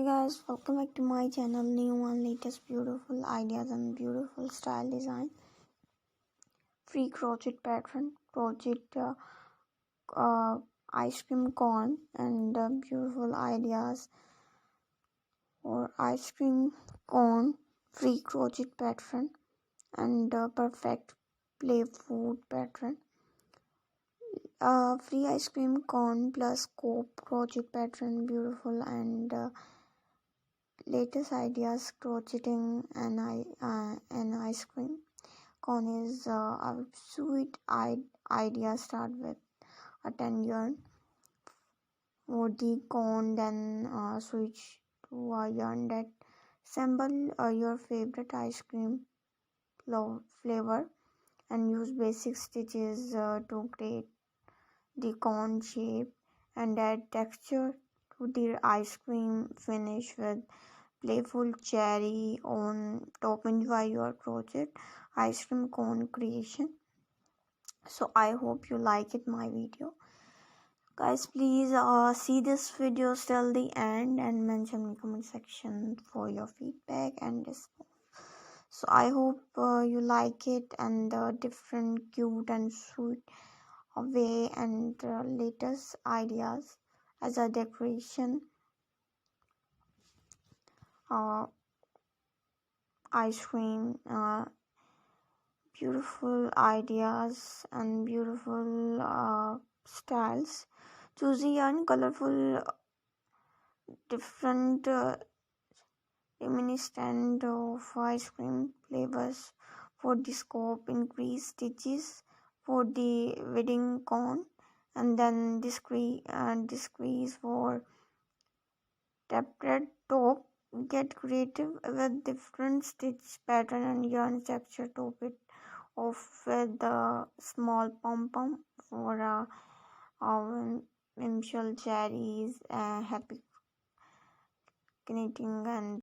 Hi guys, welcome back to my channel. New and latest beautiful ideas and beautiful style design. Free crochet pattern, crochet ice cream cone, and beautiful ideas for ice cream cone. Free crochet pattern and perfect playful pattern. Free ice cream cone plus scope crochet pattern, beautiful and latest ideas crocheting and ice cream cone is a sweet idea. Start with a 10 yarn for the cone, then switch to a yarn that assemble your favorite ice cream flavor and use basic stitches to create the cone shape and add texture to the ice cream. Finish with playful cherry on top. Enjoy your crochet ice cream cone creation. So I hope you like it my video, guys. Please see this video till the end and mention in the comment section for your feedback and response. So I hope you like it and the different cute and sweet way and latest ideas as a decoration ice cream, beautiful ideas and beautiful styles. Choosy and colorful different reminiscent of ice cream flavors for the scope. Increase stitches for the wedding cone and then decrease for tapered top. Get creative with different stitch pattern and yarn texture. Top it off with the small pom-pom for initial cherries. Happy knitting and